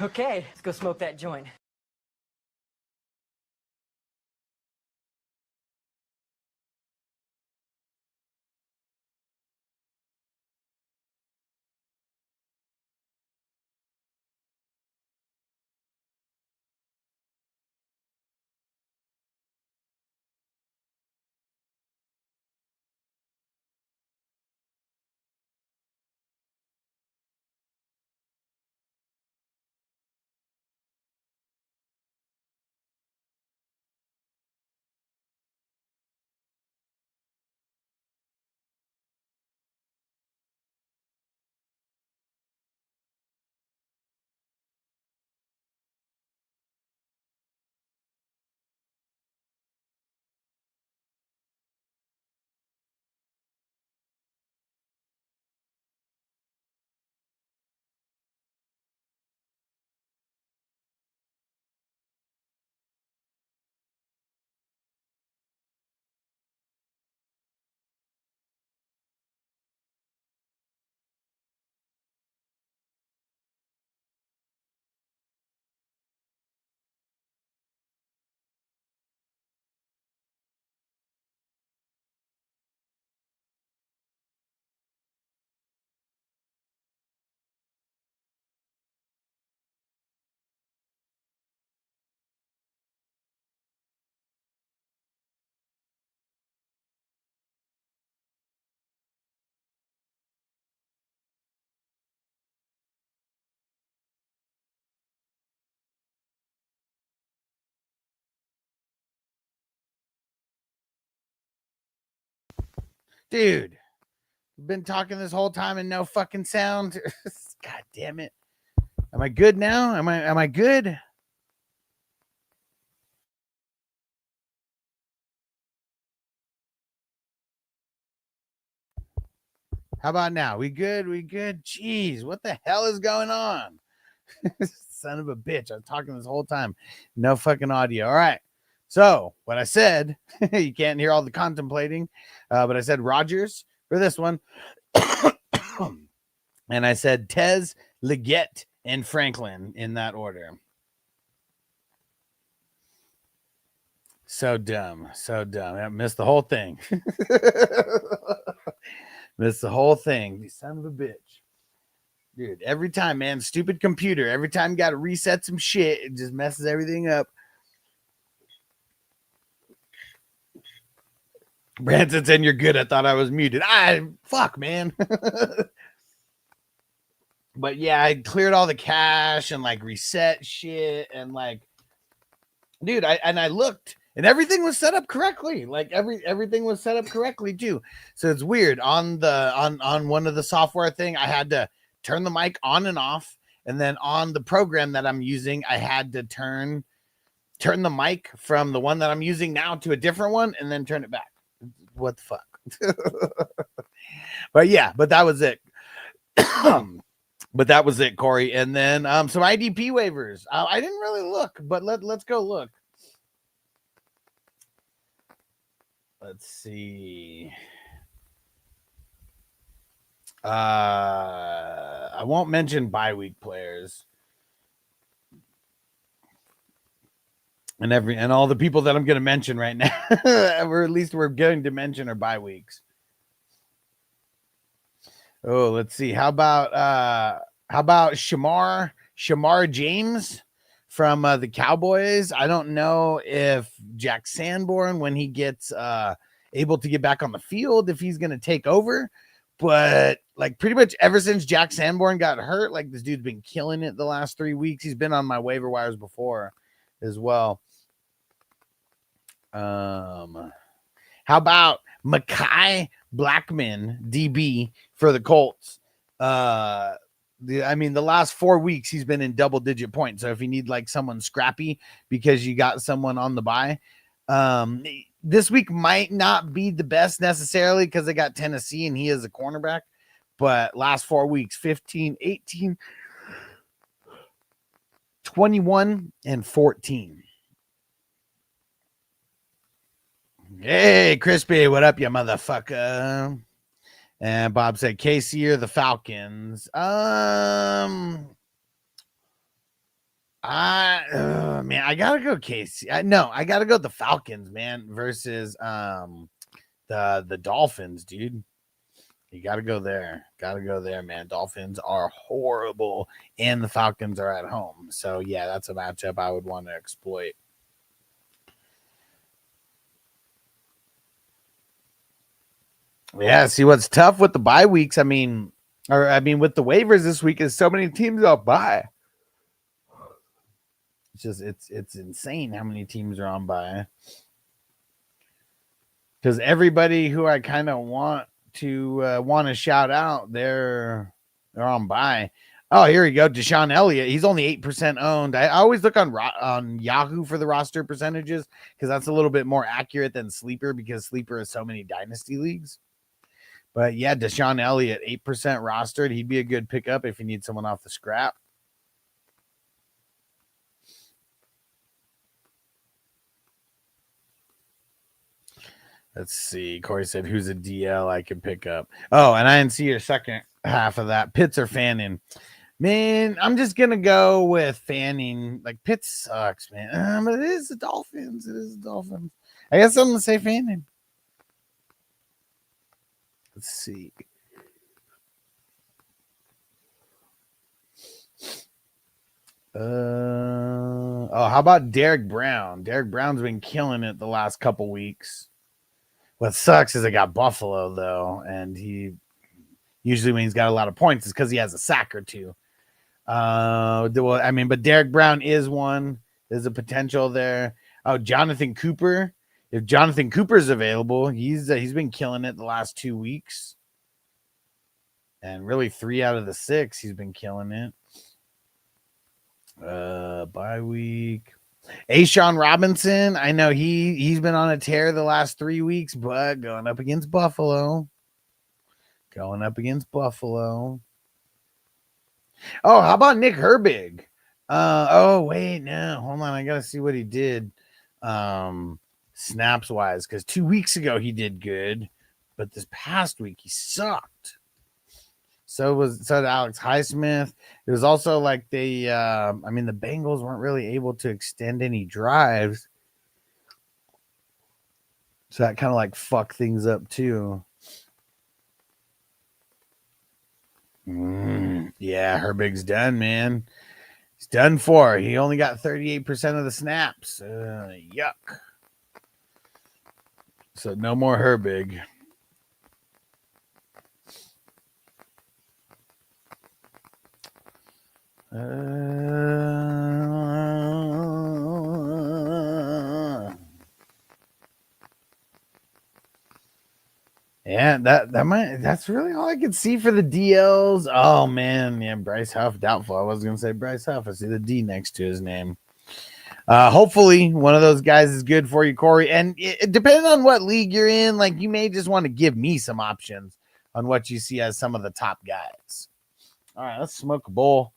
Okay, let's go smoke that joint. Dude, we've been talking this whole time and no fucking sound. God damn it. Am I good now? Am I good? How about now? We good? We good? Jeez, what the hell is going on? Son of a bitch. I'm talking this whole time. No fucking audio. All right. So, what I said, you can't hear all the contemplating, but I said Rogers for this one. And I said Tez, Leggett, and Franklin in that order. So dumb. So dumb. I missed the whole thing. Missed the whole thing. You son of a bitch. Dude, every time, man, stupid computer. Every time you got to reset some shit, it just messes everything up. Branson said you're good. I thought I was muted. Fuck, man. But yeah, I cleared all the cache and like reset shit and like, dude, I looked and everything was set up correctly. Like everything was set up correctly too. So it's weird on one of the software thing. I had to turn the mic on and off, and then on the program that I'm using, I had to turn the mic from the one that I'm using now to a different one, and then turn it back. What the fuck? But yeah, but that was it. But that was it, Corey. And then some IDP waivers. I didn't really look, but let's go look. Let's see. I won't mention bye week players. And all the people that I'm going to mention right now, or at least we're going to mention are bye weeks. Oh, let's see. How about Shamar James from the Cowboys? I don't know if Jack Sanborn, when he gets able to get back on the field, if he's going to take over. But like pretty much ever since Jack Sanborn got hurt, like this dude's been killing it the last 3 weeks. He's been on my waiver wires before as well. How about Mekhi Blackman, DB for the Colts? The last 4 weeks he's been in double-digit points. So if you need like someone scrappy because you got someone on the bye, this week might not be the best necessarily because they got Tennessee and he is a cornerback. But last 4 weeks, 15, 18, 21, and 14. Hey, Crispy, what up, you motherfucker? And Bob said, KC or the Falcons? Man, I gotta go Casey. No, I gotta go the Falcons, man, versus the Dolphins, dude. You gotta go there. Gotta go there, man. Dolphins are horrible, and the Falcons are at home. So yeah, that's a matchup I would want to exploit. Yeah, see what's tough with the bye weeks. I mean, with the waivers this week is so many teams on bye. It's insane how many teams are on bye. Because everybody who I kind of want to shout out, they're on bye. Oh, here we go. Deshaun Elliott. He's only 8% owned. I always look on Yahoo for the roster percentages because that's a little bit more accurate than Sleeper because Sleeper has so many dynasty leagues. But yeah, Deshaun Elliott, 8% rostered. He'd be a good pickup if you need someone off the scrap. Let's see. Corey said, who's a DL I can pick up? Oh, and I didn't see your second half of that. Pitts or Fanning? Man, I'm just going to go with Fanning. Like, Pitts sucks, man. But it is the Dolphins. It is the Dolphins. I guess I'm going to say Fanning. Let's see. How about Derek Brown? Derek Brown's been killing it the last couple weeks. What sucks is I got Buffalo, though, and he usually when he's got a lot of points, it's because he has a sack or two. But Derek Brown is one. There's a potential there. Oh, Jonathan Cooper. If Jonathan Cooper's available, he's been killing it the last 2 weeks. And really 3 out of the 6, he's been killing it. Bye week. Ashawn Robinson, I know he's been on a tear the last 3 weeks, but going up against Buffalo. Oh, how about Nick Herbig? Wait, no, hold on. I gotta see what he did snaps wise, because 2 weeks ago he did good, but this past week he sucked. So did Alex Highsmith. It was also like the Bengals weren't really able to extend any drives. So that kind of like fucked things up too. Yeah, Herbig's done, man. He's done for. He only got 38% of the snaps. Yuck. So no more Herbig. Yeah, that's really all I could see for the DLs. Oh man, yeah, Bryce Huff, doubtful. I was gonna say Bryce Huff. I see the D next to his name. Hopefully one of those guys is good for you, Corey. And depending on what league you're in, like you may just want to give me some options on what you see as some of the top guys. All right, let's smoke a bowl.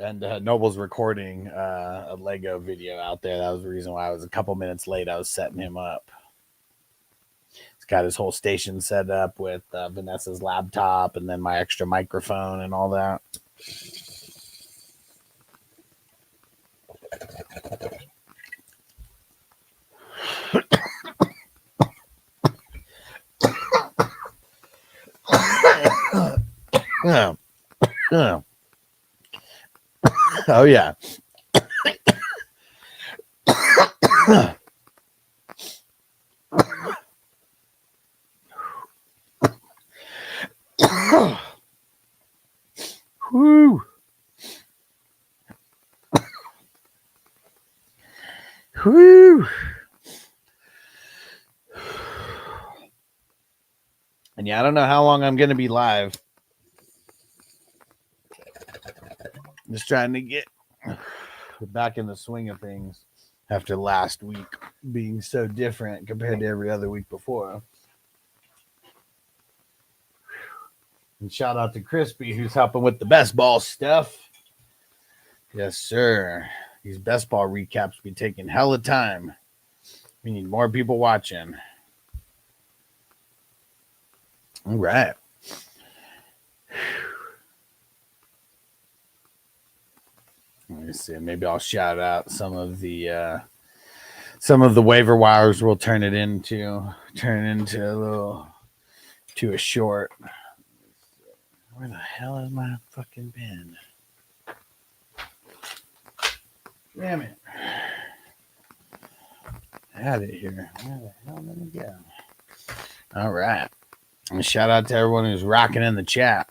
And Noble's recording a Lego video out there. That was the reason why I was a couple minutes late. I was setting him up. He's got his whole station set up with Vanessa's laptop and then my extra microphone and all that. Oh yeah. Woo. Woo. And yeah, I don't know how long I'm going to be live. Just trying to get back in the swing of things after last week being so different compared to every other week before. And shout out to Crispy, who's helping with the best ball stuff. Yes, sir. These best ball recaps be taking hella time. We need more people watching. All right. Let me see. Maybe I'll shout out some of the waiver wires. We'll turn it into a short. Where the hell is my fucking pen? Damn it! I had it here. Where the hell did it go? All right. And shout out to everyone who's rocking in the chat.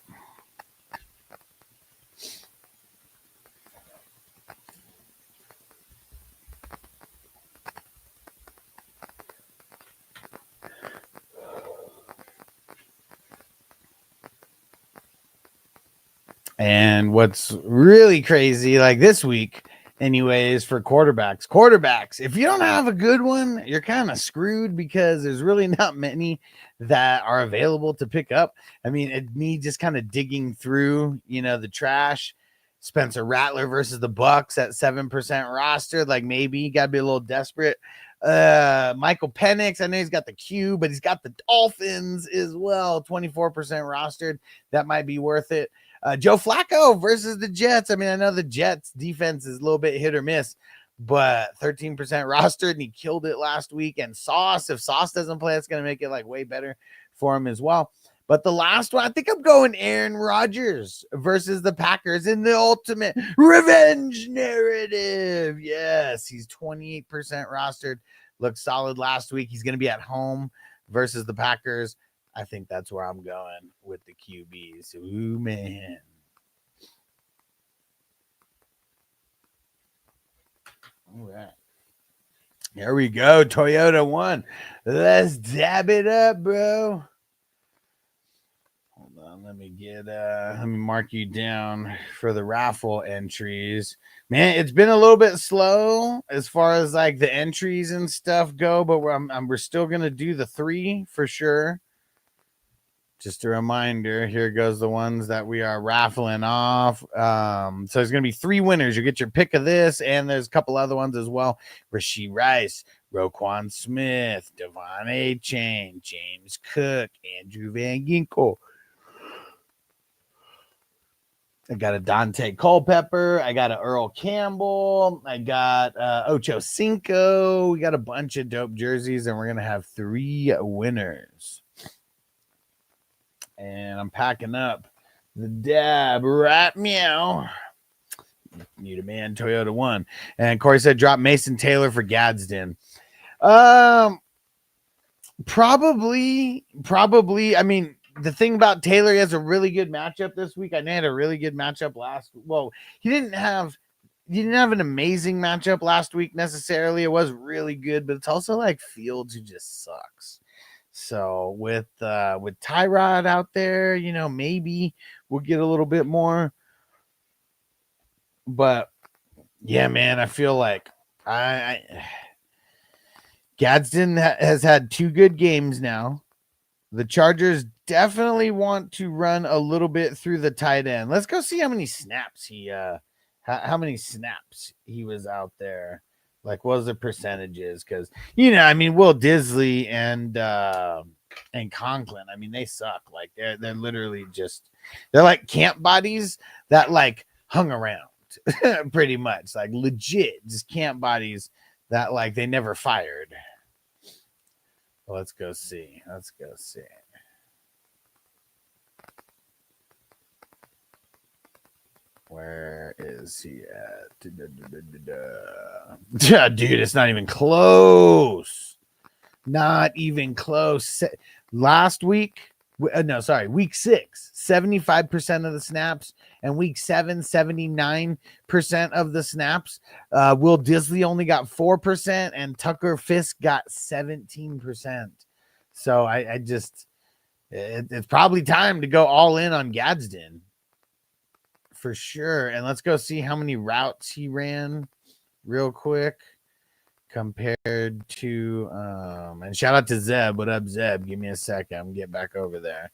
And what's really crazy, like this week, anyways, for quarterbacks, if you don't have a good one, you're kind of screwed because there's really not many that are available to pick up. I mean, me just kind of digging through, the trash. Spencer Rattler versus the Bucks at 7% rostered. Like maybe you gotta be a little desperate. Michael Penix, I know he's got the Q, but he's got the Dolphins as well, 24% rostered. That might be worth it. Joe Flacco versus the Jets. I mean, I know the Jets defense is a little bit hit or miss, but 13% rostered, and he killed it last week. And Sauce, if Sauce doesn't play, it's going to make it like way better for him as well. But the last one, I think I'm going Aaron Rodgers versus the Packers in the ultimate revenge narrative. Yes, he's 28% rostered. Looked solid last week. He's going to be at home versus the Packers. I think that's where I'm going with the QBs. Ooh, man. All right. Here we go. Toyota 1. Let's dab it up, bro. Hold on. Let me mark you down for the raffle entries. Man, it's been a little bit slow as far as like the entries and stuff go, but we're still going to do the 3 for sure. Just a reminder, here goes the ones that we are raffling off. So there's going to be 3 winners. You get your pick of this, and there's a couple other ones as well. Rashee Rice, Roquan Smith, Devon A-Chain, James Cook, Andrew Van Ginkel. I got a Dante Culpepper. I got a Earl Campbell. I got Ocho Cinco. We got a bunch of dope jerseys, and we're going to have 3 winners. And I'm packing up the dab right meow. Need a man, Toyota 1. And Corey said drop Mason Taylor for Gadsden. Probably. I mean, the thing about Taylor, he has a really good matchup this week. I know he had a really good matchup last. Well, he didn't have an amazing matchup last week necessarily. It was really good, but it's also like Fields who just sucks. So with Tyrod out there, maybe we'll get a little bit more. But yeah, man, I feel like Gadsden has had 2 good games now. The Chargers definitely want to run a little bit through the tight end. Let's go see how many snaps he was out there. Like, what was the percentages? Because I mean, Will Disley and Conklin, I mean, they suck. Like they're literally they're like camp bodies that like hung around pretty much, like legit just camp bodies that like they never fired. Well, let's go see. Where is he at? Yeah, dude, it's not even close. Not even close. Last week, week 6, 75% of the snaps, and week 7, 79% of the snaps. Will Disley only got 4%, and Tucker Fisk got 17%. So I just, it's probably time to go all in on Gadsden for sure. And let's go see how many routes he ran real quick compared to and shout out to Zeb. What up, Zeb? Give me a second. I'm gonna get back over there.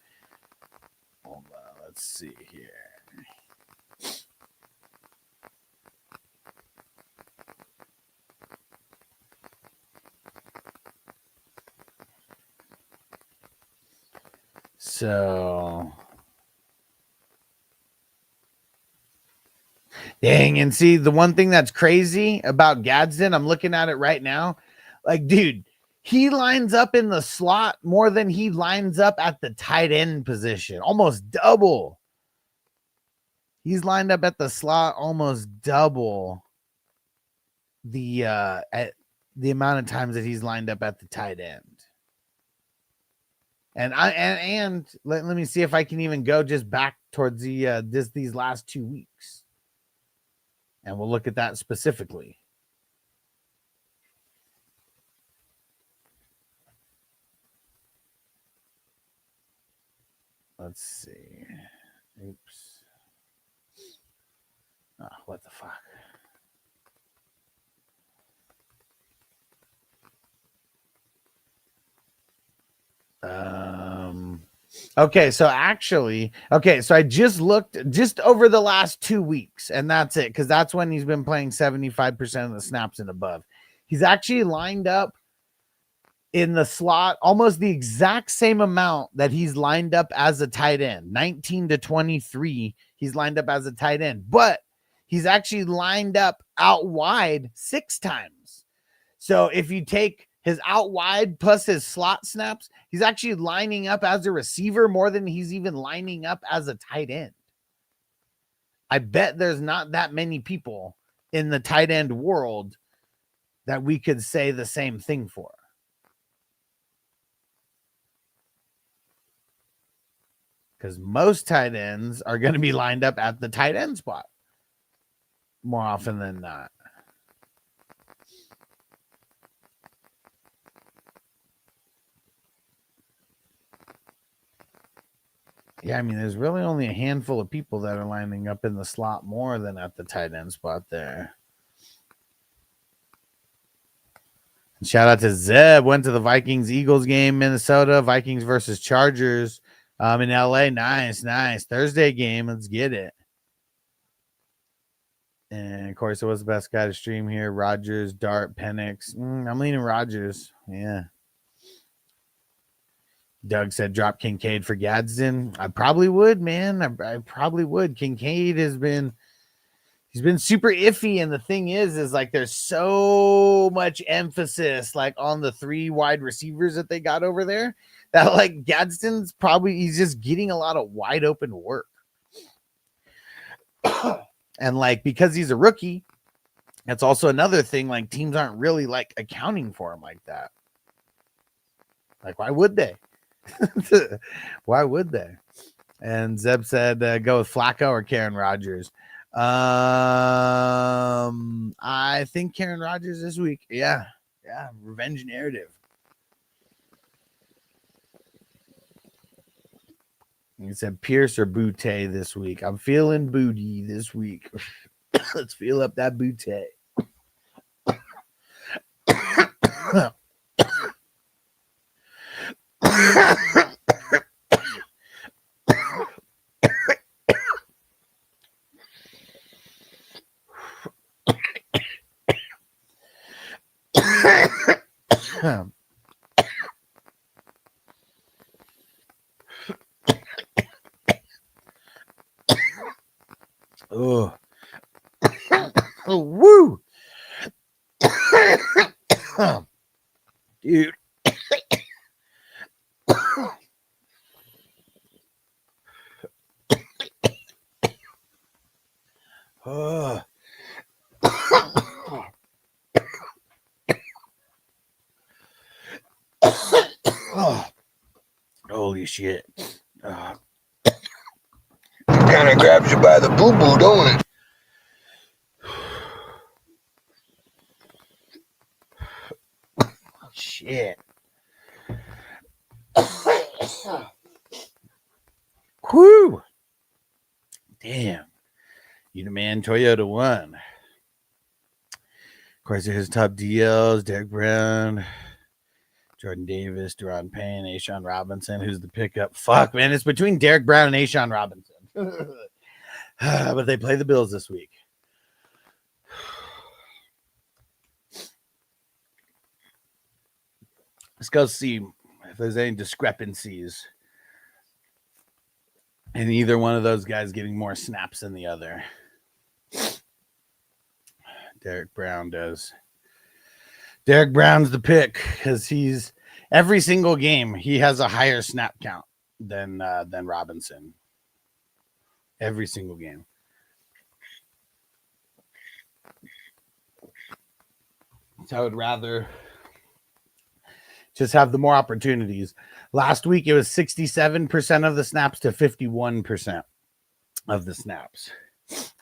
Hold on, let's see here. So Dang, and see, the one thing that's crazy about Gadsden, I'm looking at it right now. Like, dude, he lines up in the slot more than he lines up at the tight end position. Almost double. He's lined up at the slot almost double the at the amount of times that he's lined up at the tight end. And let me see if I can even go just back towards the these last 2 weeks. And we'll look at that specifically. Let's see. Oops. Oh, what the fuck? Okay, so I just looked just over the last 2 weeks, and that's it, because that's when he's been playing 75% of the snaps and above. He's actually lined up in the slot almost the exact same amount that he's lined up as a tight end. 19 to 23, he's lined up as a tight end, but he's actually lined up out wide 6 times. So if you take his out wide plus his slot snaps, he's actually lining up as a receiver more than he's even lining up as a tight end. I bet there's not that many people in the tight end world that we could say the same thing for. Because most tight ends are going to be lined up at the tight end spot more often than not. Yeah, I mean, there's really only a handful of people that are lining up in the slot more than at the tight end spot there. And shout out to Zeb. Went to the Vikings-Eagles game, Minnesota. Vikings versus Chargers in LA. Nice. Thursday game. Let's get it. And, of course, it was the best guy to stream here. Rodgers, Dart, Penix. I'm leaning Rodgers. Yeah. Doug said drop Kincaid for Gadsden. I probably would, man. I probably would. Kincaid he's been super iffy. And the thing is like there's so much emphasis like on the 3 wide receivers that they got over there that like Gadsden's he's just getting a lot of wide open work. And like because he's a rookie, that's also another thing. Like teams aren't really like accounting for him like that. Like, why would they? Why would they? And Zeb said go with Flacco or Karen Rodgers. I think Karen Rodgers this week. Yeah, revenge narrative. He said Pierce or Boutte this week. I'm feeling booty this week. Let's feel up that Boutte. Oh, woo, dude. Oh. Oh. Holy shit. Kind of grabs you by the boo-boo, don't it? Shit. Whoo. Damn. You the man, Toyota won. Of course, there's top DLs, Derek Brown, Jordan Davis, Deron Payne, Ashawn Robinson. Who's the pickup? Fuck, man. It's between Derek Brown and Ashawn Robinson. But they play the Bills this week. Let's go see if there's any discrepancies in either one of those guys getting more snaps than the other. Derek Brown does. Derek Brown's the pick because he's every single game he has a higher snap count than Robinson. Every single game. So I would rather just have the more opportunities. Last week it was 67% of the snaps to 51% of the snaps.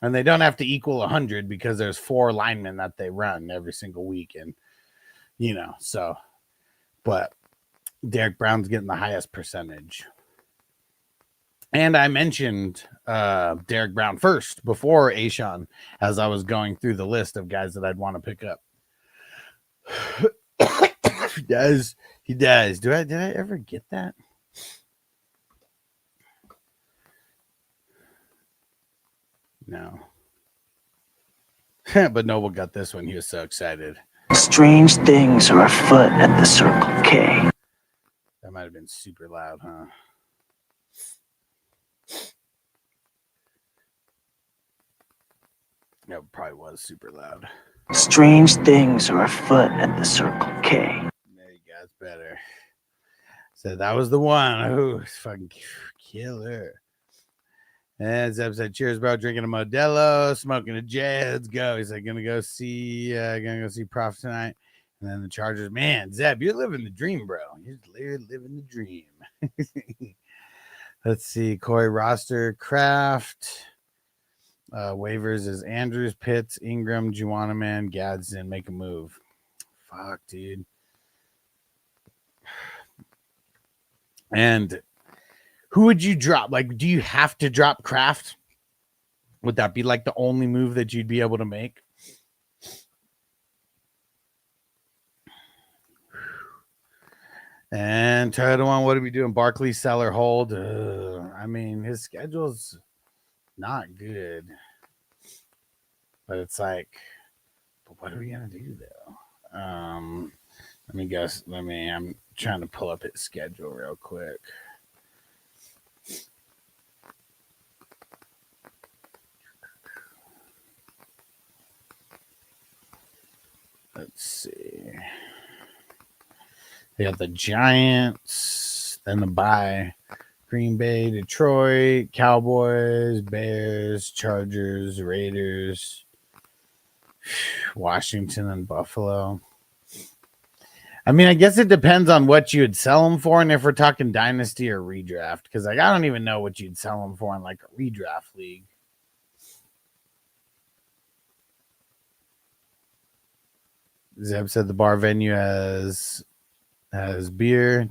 And they don't have to equal 100 because there's 4 linemen that they run every single week. And, so, but Derek Brown's getting the highest percentage. And I mentioned Derek Brown first before Ashawn as I was going through the list of guys that I'd want to pick up. He does. Did I ever get that? No. But Noble got this one. He was so excited. Strange things are afoot at the Circle K. That might have been super loud, huh? No, it probably was super loud. Strange things are afoot at the Circle K. There you go. It's better. So that was the one. Oh, fucking killer. And Zeb said, cheers, bro. Drinking a Modelo, smoking a J. Let's go. He's like, gonna go see Prof tonight. And then the Chargers. Man, Zeb, you're living the dream, bro. You're living the dream. Let's see. Corey roster, Kraft. Waivers is Andrews, Pitts, Ingram, Juwanaman, Gadsden. Make a move. Fuck, dude. And who would you drop? Like, do you have to drop Kraft? Would that be like the only move that you'd be able to make? And title one, what are we doing? Barkley, seller, hold. I mean, his schedule's not good. But it's like, but what are we gonna do though? Let me guess. I'm trying to pull up his schedule real quick. Let's see. They got the Giants, then the bye. Green Bay, Detroit, Cowboys, Bears, Chargers, Raiders, Washington, and Buffalo. I mean, I guess it depends on what you would sell them for, and if we're talking dynasty or redraft, because like I don't even know what you'd sell them for in like a redraft league. Zeb said the bar venue has beer,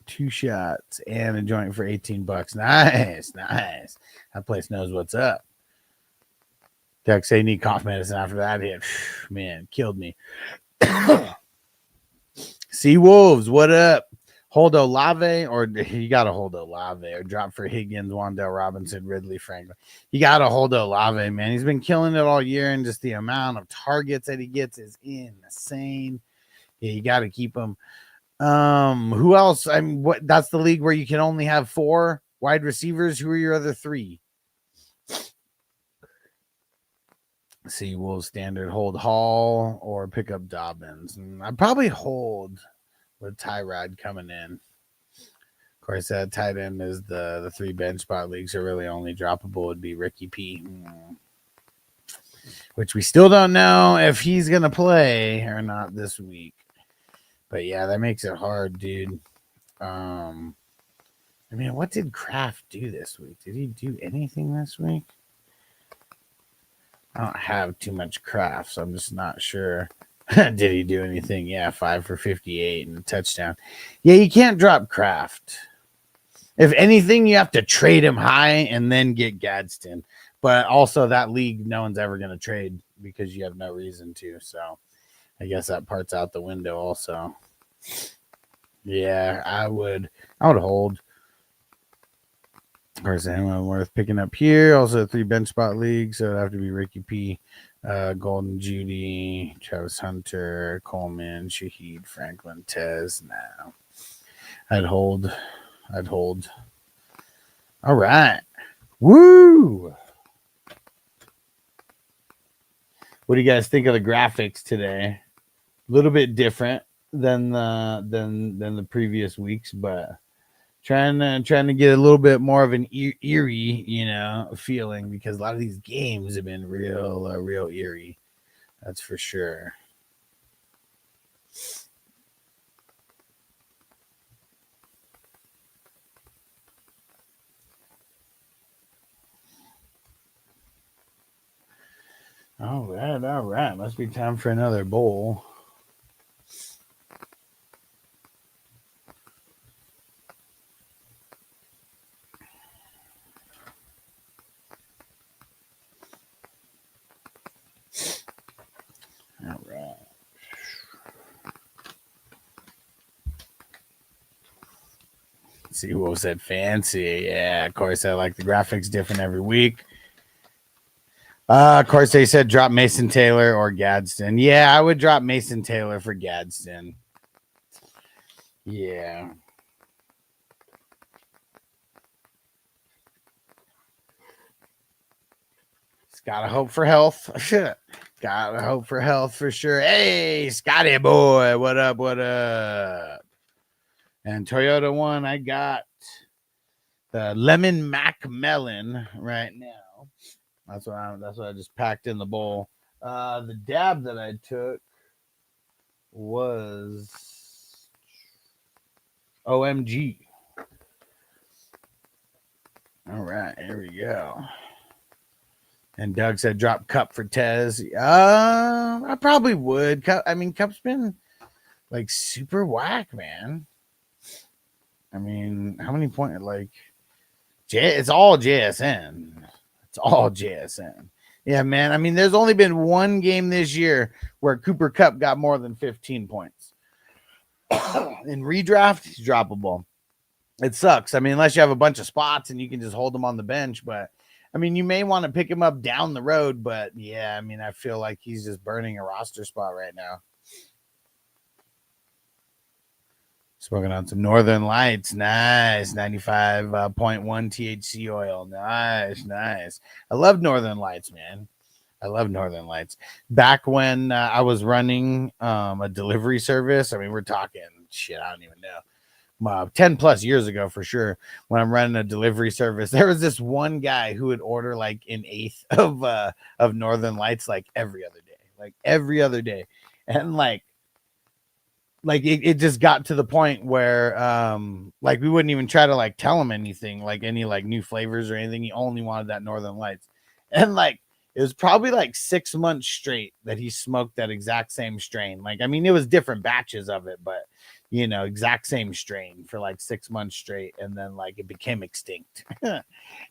2 shots, and a joint for $18. Nice. That place knows what's up. Doug say need cough medicine after that hit. Man, killed me. Sea Wolves, what up? Hold Olave, or you got to hold Olave, or drop for Higgins, Wandale Robinson, Ridley, Franklin. You got to hold Olave, man. He's been killing it all year, and just the amount of targets that he gets is insane. Yeah, you got to keep him. Who else? That's the league where you can only have 4 wide receivers. Who are your other 3? See, Wolves standard hold Hall or pick up Dobbins. I'd probably hold with Tyrod coming in. Of course, that tight end is the 3 bench spot leagues are really only droppable would be Ricky P. Which we still don't know if he's gonna play or not this week. But yeah, that makes it hard, dude. I mean, what did Kraft do this week? Did he do anything this week? I don't have too much Kraft, so I'm just not sure. Did he do anything? Yeah, 5 for 58 and a touchdown. Yeah, you can't drop Kraft. If anything, you have to trade him high and then get Gadsden. But also that league, no one's ever going to trade because you have no reason to. So I guess that part's out the window also. Yeah, I would hold. Of course, anyone worth picking up here. Also 3 bench spot leagues, so it'd have to be Ricky P, Golden Judy, Travis Hunter, Coleman, Shaheed, Franklin, Tez. Now, I'd hold. All right. Woo! What do you guys think of the graphics today? A little bit different than the previous weeks, but trying to get a little bit more of an eerie, feeling, because a lot of these games have been real eerie. That's for sure. All right. Must be time for another bowl. All right. Let's see who said fancy. Yeah, of course, I like the graphics different every week. Of course, they said drop Mason Taylor or Gadsden. Yeah, I would drop Mason Taylor for Gadsden. Yeah. It's gotta hope for health. Gotta hope for health for sure. Hey, Scotty boy, what up? What up? And Toyota one, I got the lemon mac melon right now. That's what I just packed in the bowl. The dab that I took was OMG. All right, here we go. And Doug said drop Cup for Tez. I probably would. Cup's been like super whack, man. I mean, how many points? Like, it's all JSN. It's all JSN. Yeah, man. I mean, there's only been one game this year where Cooper Kupp got more than 15 points. In redraft, he's droppable. It sucks. I mean, unless you have a bunch of spots and you can just hold him on the bench. But, I mean, you may want to pick him up down the road. But, yeah, I mean, I feel like he's just burning a roster spot right now. Smoking on some Northern Lights. Nice. 95.1 THC oil. Nice. I love Northern Lights, man. I love Northern Lights. Back when I was running a delivery service, I mean, we're talking shit, I don't even know. 10 plus years ago for sure. When I'm running a delivery service, there was this one guy who would order like an eighth of Northern Lights like every other day. And like it just got to the point where like we wouldn't even try to like tell him anything, like any like new flavors or anything. He only wanted that Northern Lights. And like it was probably like 6 months straight that he smoked that exact same strain. Like, I mean, it was different batches of it, but exact same strain for like 6 months straight. And then like it became extinct.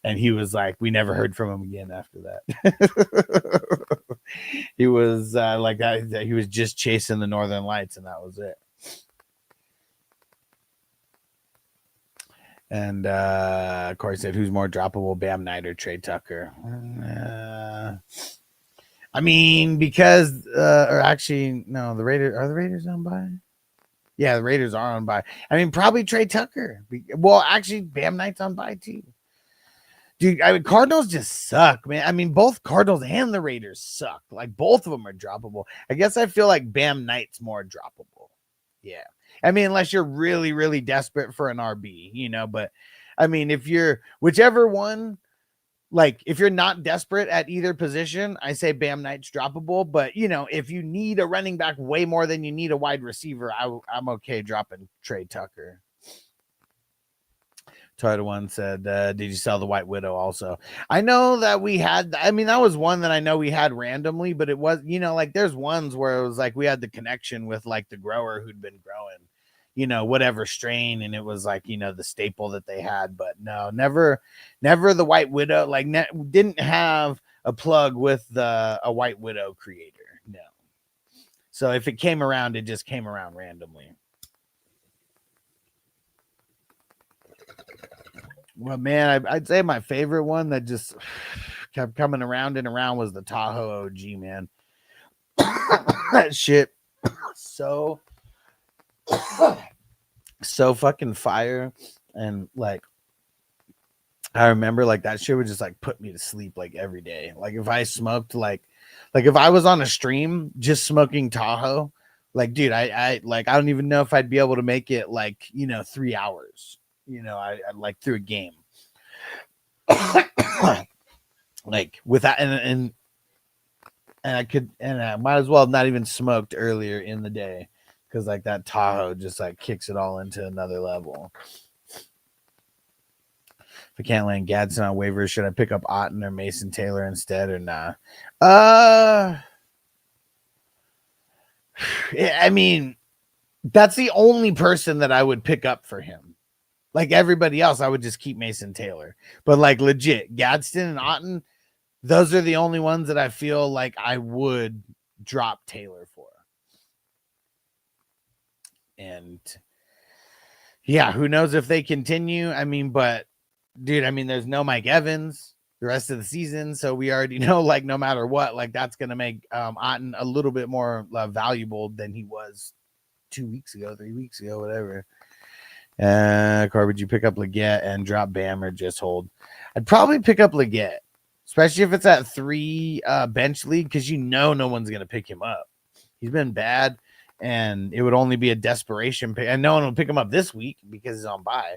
And he was like, we never heard from him again after that. He was like that. He was just chasing the Northern Lights and that was it. And of course, said who's more droppable, Bam Knight or Trey Tucker? I mean, because or actually, no, the Raiders on bye? Yeah, the Raiders are on bye. I mean, probably Trey Tucker. Well, actually, Bam Knight's on bye too. Dude, I mean, Cardinals just suck, man. I mean, both Cardinals and the Raiders suck. Like, both of them are droppable. I guess I feel like Bam Knight's more droppable. Yeah. I mean, unless you're really, really desperate for an RB, but I mean, if you're whichever one, like if you're not desperate at either position, I say Bam Knight's droppable. But, if you need a running back way more than you need a wide receiver, I'm okay dropping Trey Tucker. Toyota one said, did you sell the White Widow also? I know that we had, I mean, that was one that I know we had randomly, but it was, like there's ones where it was like we had the connection with like the grower who'd been growing, whatever strain. And it was like, the staple that they had, but no, never the White Widow, like didn't have a plug with a White Widow creator. No. So if it came around, it just came around randomly. Well, man, I'd say my favorite one that just kept coming around and around was the Tahoe OG, man. That shit so fucking fire. And like I remember like that shit would just like put me to sleep like every day. Like if I smoked like if I was on a stream just smoking Tahoe, like dude, I like I don't even know if I'd be able to make it like, 3 hours. I like through a game. Like with that and I might as well have not even smoked earlier in the day because like that Tahoe just like kicks it all into another level. If I can't land Gadsden on waivers, should I pick up Otten or Mason Taylor instead or nah? I mean, that's the only person that I would pick up for him. Like everybody else, I would just keep Mason Taylor. But like legit, Gadsden and Otten, those are the only ones that I feel like I would drop Taylor for. And yeah, who knows if they continue? I mean, but dude, I mean, there's no Mike Evans the rest of the season, so we already know, like, no matter what, like that's gonna make Otten a little bit more valuable than he was 2 weeks ago, 3 weeks ago, whatever. Car, would you pick up Leggett and drop Bam or just hold? I'd probably pick up Leggett, especially if it's at 3 bench league, because no one's gonna pick him up. He's been bad, and it would only be a desperation pick, and no one will pick him up this week because he's on bye.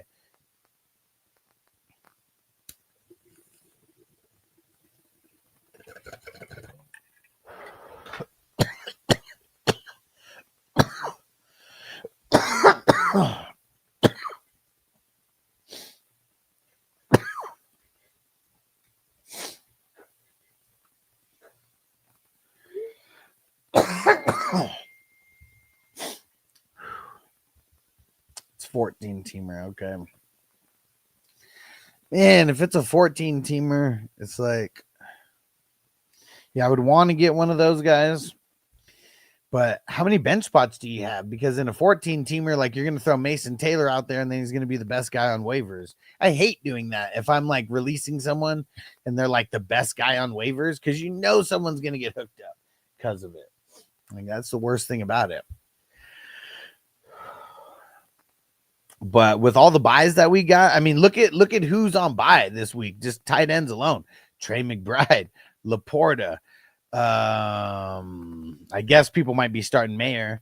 It's 14 teamer. Okay. Man, if it's a 14 teamer, it's like, yeah, I would want to get one of those guys. But how many bench spots do you have? Because in a 14 teamer, like you're going to throw Mason Taylor out there and then he's going to be the best guy on waivers. I hate doing that. If I'm like releasing someone and they're like the best guy on waivers, because someone's going to get hooked up because of it. Like that's the worst thing about it. But with all the buys that we got, I mean, look at who's on buy this week. Just tight ends alone. Trey McBride, Laporta. I guess people might be starting Mayer.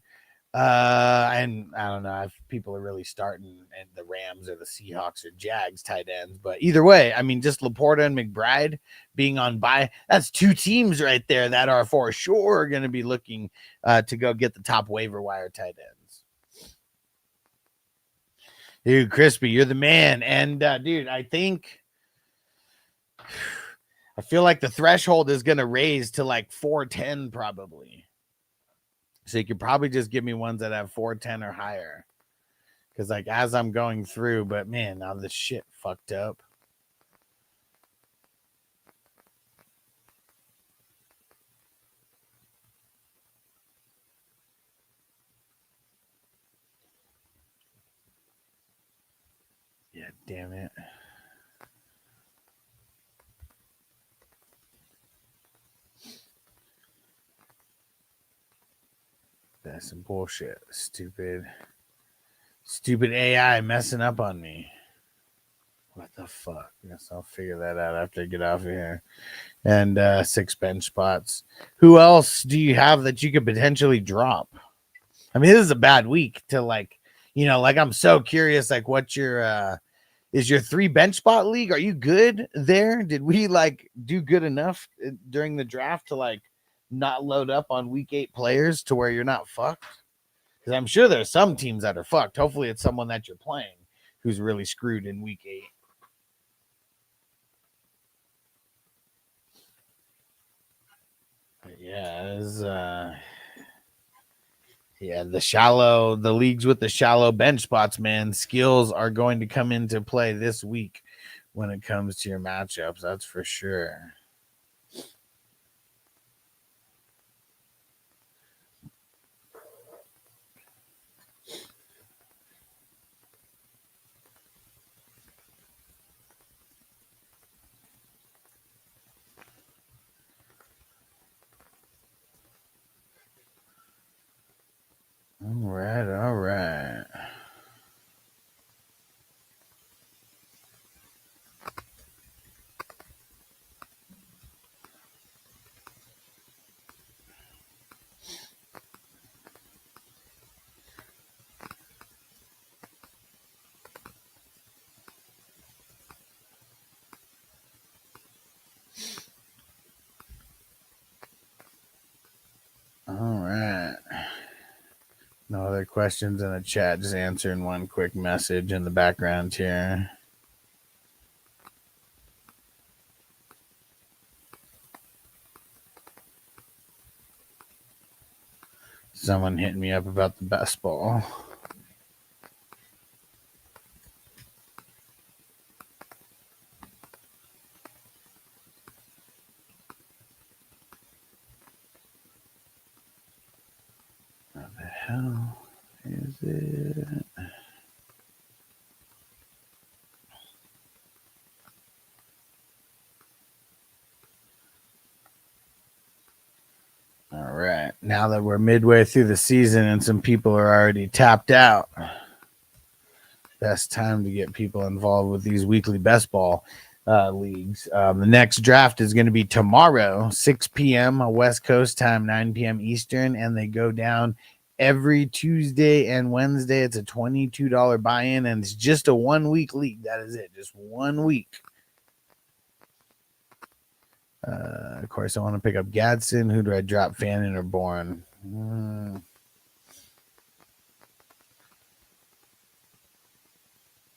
And I don't know if people are really starting and the Rams or the Seahawks or Jags tight ends. But either way, I mean, just Laporta and McBride being on buy, that's 2 teams right there that are for sure going to be looking to go get the top waiver wire tight ends. Dude, Crispy, you're the man. And dude, I feel like the threshold is going to raise to like 410 probably. So you could probably just give me ones that have 410 or higher. Because like as I'm going through, but man, now this shit fucked up. Yeah, damn it. That's some bullshit. Stupid AI messing up on me. What the fuck? Guess I'll figure that out after I get off of here. And 6 bench spots. Who else do you have that you could potentially drop? I mean, this is a bad week to like, like I'm so curious, like what your is your 3 bench spot league? Are you good there? Did we like do good enough during the draft to like not load up on week 8 players to where you're not fucked? Because I'm sure there's some teams that are fucked. Hopefully it's someone that you're playing who's really screwed in week 8. But yeah, the leagues with the shallow bench spots, man, skills are going to come into play this week when it comes to your matchups. That's for sure. All right. other questions in the chat. Just answering one quick message in the background here. Someone hitting me up about the best ball. What the hell is it? All right. Now that we're midway through the season and some people are already tapped out, best time to get people involved with these weekly best ball leagues. The next draft is going to be tomorrow, 6 p.m. West Coast time, 9 p.m. Eastern, and they go down every Tuesday and Wednesday. It's a $22 buy-in, and it's just a 1 week league. That is it, just 1 week. Of course, I want to pick up Gadsden. Who do I drop, Fannin or Bourne?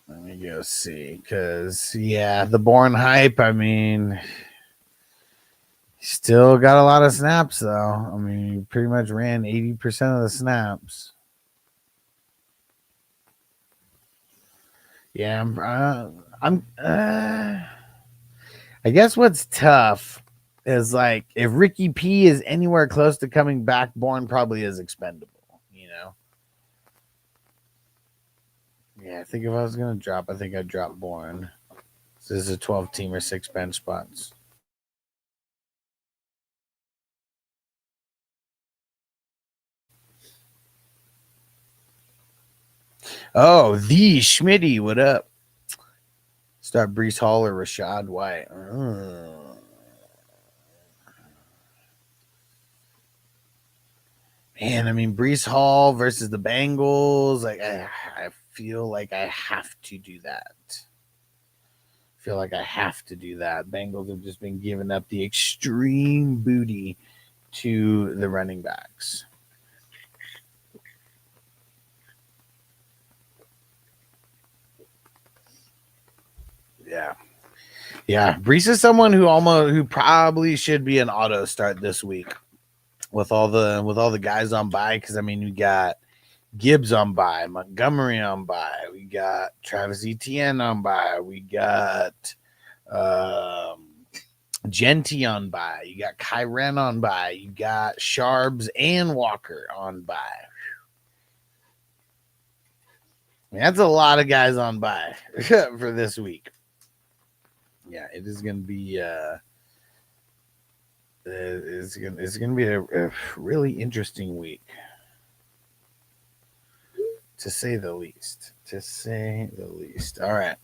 Let me go see, because, yeah, the Bourne hype, I mean, still got a lot of snaps, though. I mean, he pretty much ran 80% of the snaps. Yeah, I guess what's tough is, like, if Ricky P is anywhere close to coming back, Bourne probably is expendable, you know? Yeah, I think if I was going to drop, I think I'd drop Bourne. This is a 12-team or 6 bench spots. Oh, the Schmitty, what up? Start Breece Hall or Rashad White. Man, I mean, Breece Hall versus the Bengals. Like, I feel like I have to do that. Bengals have just been giving up the extreme booty to the running backs. Yeah. Breece is someone who probably should be an auto start this week with all the guys on bye, because I mean, we got Gibbs on bye, Montgomery on bye, we got Travis Etienne on bye, we got Genty on bye, you got Kyren on bye, you got Sharbs and Walker on bye. I mean, that's a lot of guys on bye for this week. Yeah, it is going to be it's going to be a really interesting week, to say the least. All right.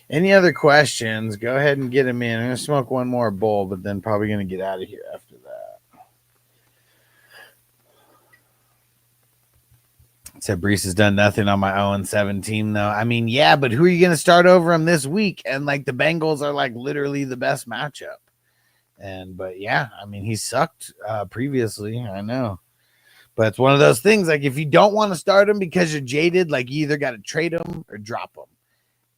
Any other questions? Go ahead and get them in. I'm going to smoke one more bowl, but then probably going to get out of here after that. Said Breece has done nothing on my 0-7 team, though. I mean, yeah, but who are you going to start over him this week? And, like, the Bengals are, like, literally the best matchup. But, yeah, I mean, he sucked previously. I know. But it's one of those things, like, if you don't want to start him because you're jaded, like, you either got to trade him or drop him.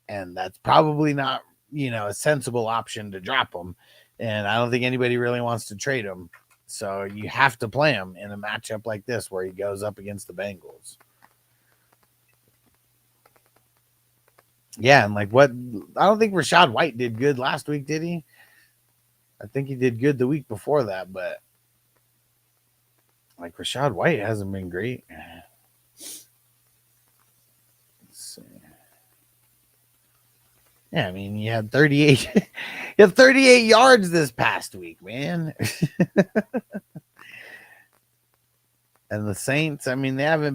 And that's probably not, a sensible option to drop him. And I don't think anybody really wants to trade him. So you have to play him in a matchup like this where he goes up against the Bengals. Yeah, and like I don't think Rashad White did good last week, did he? I think he did good the week before that, but like Rashad White hasn't been great. Let's see. Yeah, I mean, you had 38 yards this past week, man. And the Saints, I mean, they're kind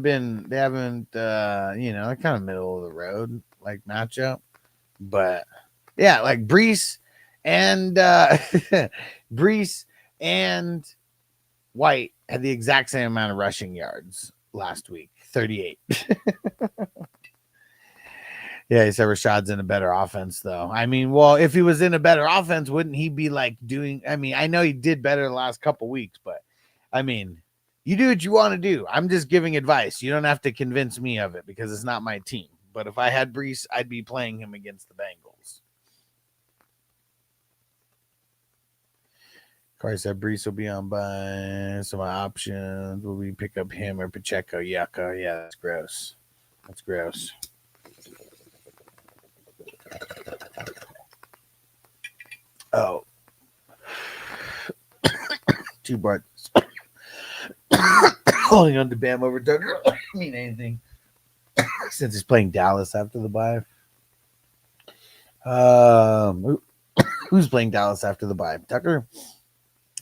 of middle of the road, like matchup. But yeah, like Breece and White had the exact same amount of rushing yards last week, 38. Yeah, he said Rashad's in a better offense, though. I mean, well, if he was in a better offense, wouldn't he be like doing? I mean, I know he did better the last couple weeks, but I mean, You do what you want to do. I'm just giving advice. You don't have to convince me of it because it's not my team. But if I had Brees, I'd be playing him against the Bengals. Carter said Brees will be on by. So my options will be pick up him or Pacheco. Yucca. Yeah, that's gross. That's gross. Oh. 2 parts. Holding on to Bam over Tucker. I mean anything. Since he's playing Dallas after the bye. Who's playing Dallas after the bye? Tucker?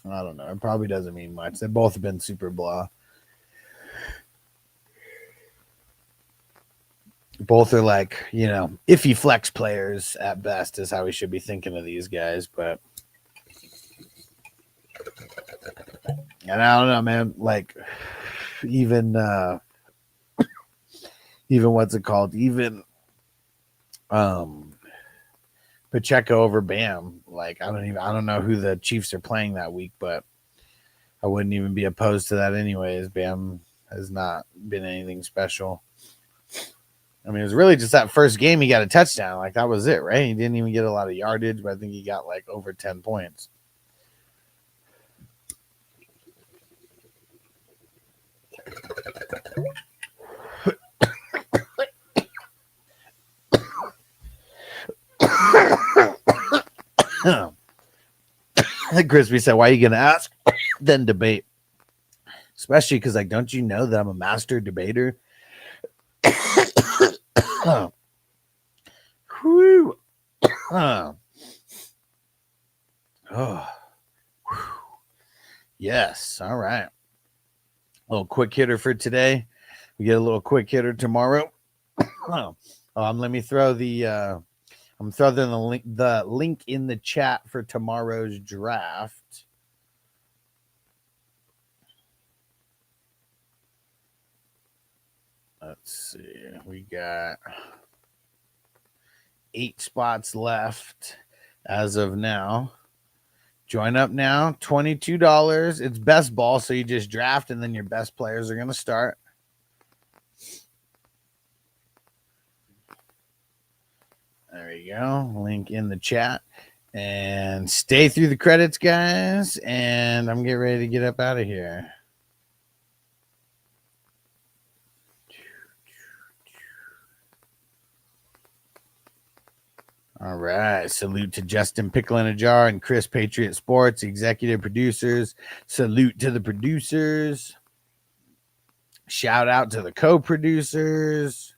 I don't know. It probably doesn't mean much. They both have been super blah. Both are like, you know, iffy flex players at best is how we should be thinking of these guys. But and I don't know, man. Like even what's it called? Even Pacheco over Bam. Like I don't know who the Chiefs are playing that week, but I wouldn't even be opposed to that anyways. Bam has not been anything special. I mean, it was really just that first game he got a touchdown. Like that was it, right? He didn't even get a lot of yardage, but I think he got like over 10 points. Crispy said, why are you going to ask? Then debate. Especially because, like, don't you know that I'm a master debater? Whew. Oh. Yes. All right. A little quick hitter for today. We get a little quick hitter tomorrow. Let me throw the I'm throwing the link in the chat for tomorrow's draft. Let's see. We got 8 spots left as of now. Join up now. $22. It's best ball, so you just draft and then your best players are going to start. There you go. Link in the chat. And stay through the credits, guys. And I'm getting ready to get up out of here. All right. Salute to Justin Pickle in a Jar and Chris Patriot Sports, executive producers. Salute to the producers. Shout out to the co-producers.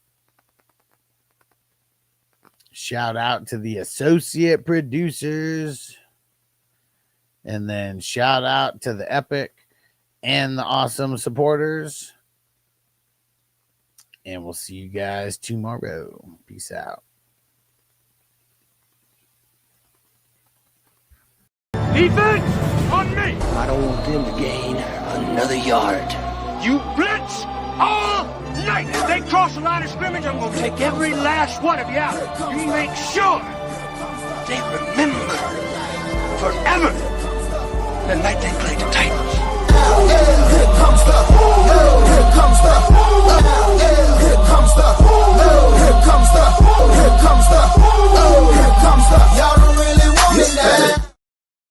Shout out to the associate producers. And then shout out to the epic and the awesome supporters. And we'll see you guys tomorrow. Peace out. Defense on me! I don't want them to gain another yard. You blitz all night! If they cross the line of scrimmage, I'm gonna take every last one of you out. You make sure they remember forever the night they played